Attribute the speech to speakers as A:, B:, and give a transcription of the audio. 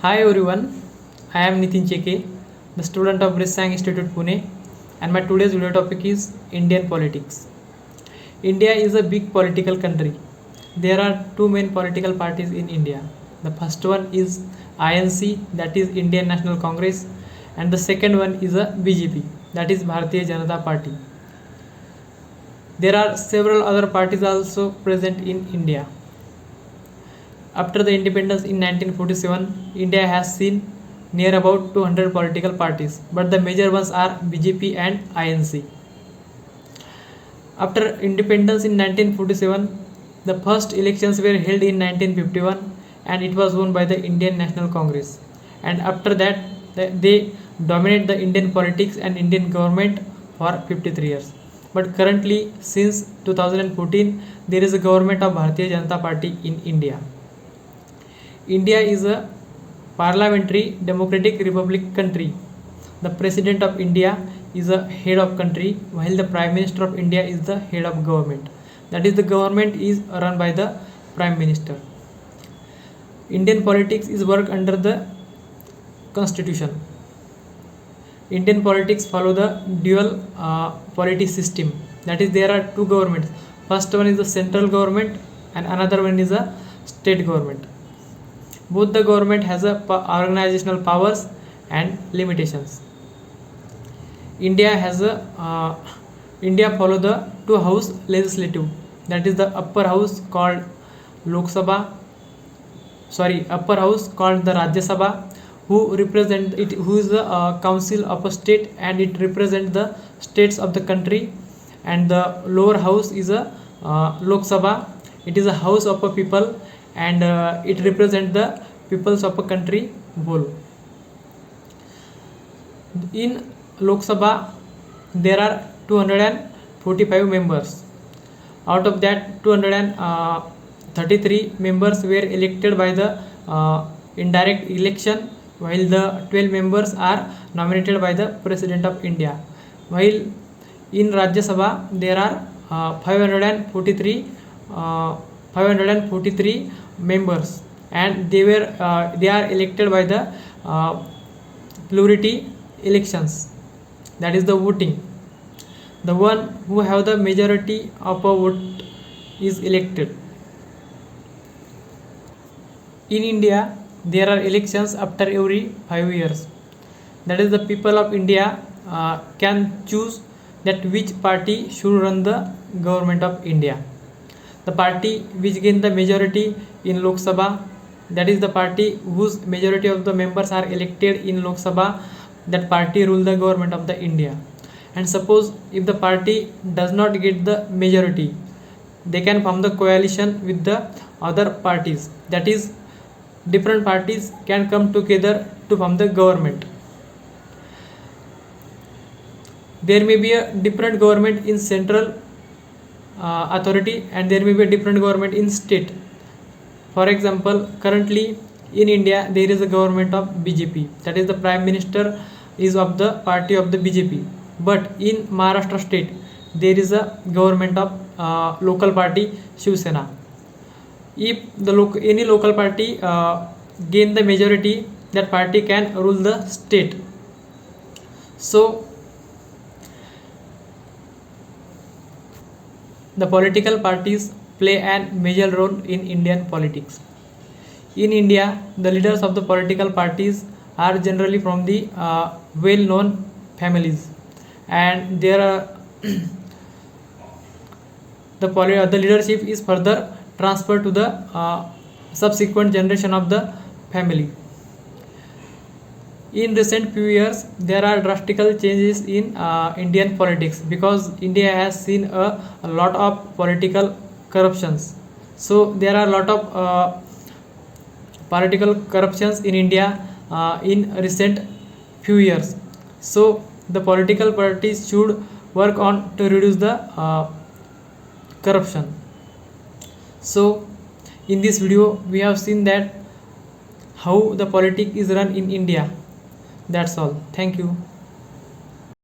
A: Hi everyone, I am Nitin Cheke, the student of Brisang Institute Pune, and my today's video topic is Indian politics. India is a big political country. There are two main political parties in India. The first one is INC, that is Indian National Congress, and the second one is a BJP, that is Bharatiya Janata Party. There are several other parties also present in India. After the independence in 1947, India has seen near about 200 political parties, but the major ones are BJP and INC. After independence in 1947, the first elections were held in 1951 and it was won by the Indian National Congress. And after that, they dominate the Indian politics and Indian government for 53 years. But currently, since 2014, there is a government of Bharatiya Janata Party in India. India is a parliamentary democratic republic country. The president of India is a head of country, while the prime minister of India is the head of government. That is, the government is run by the prime minister. Indian politics is work under the constitution. Indian politics follow the dual polity system. That is, there are two governments. First one is the central government and another one is a state government. Both the government has a organizational powers and limitations. India follow the two house legislative. That is, the upper house called upper house called the Rajya Sabha, who is the council of a state and it represents the states of the country. And the lower house is a Lok Sabha. It is a house of a people and it represents the peoples of a country whole. In Lok Sabha there are 245 members. Out of that, 233 members were elected by the indirect election, while the 12 members are nominated by the President of India. While in Rajya Sabha there are 543 members, and they are elected by the plurality elections. That is the voting. The one who have the majority of a vote is elected. In India, there are elections after every 5 years. That is, the people of India can choose that which party should run the government of India. The party which gain the majority in Lok Sabha, that is the party whose majority of the members are elected in Lok Sabha, that party rule the government of the India. And suppose if the party does not get the majority, they can form the coalition with the other parties. That is, different parties can come together to form the government. There may be a different government in central authority and there may be a different government in state. For example, currently in India there is a government of BJP, that is, the prime minister is of the party of the BJP. But in Maharashtra state there is a government of local party Shiv Sena. If any local party gain the majority, that party can rule the state. So the political parties play a major role in Indian politics. In India, the leaders of the political parties are generally from the well-known families, and there are the leadership is further transferred to the subsequent generation of the family. In recent few years, there are drastic changes in Indian politics because India has seen a lot of political corruptions. So there are a lot of political corruptions in India in recent few years. So the political parties should work on to reduce the corruption. So in this video we have seen that how the politics is run in India. That's all. Thank you.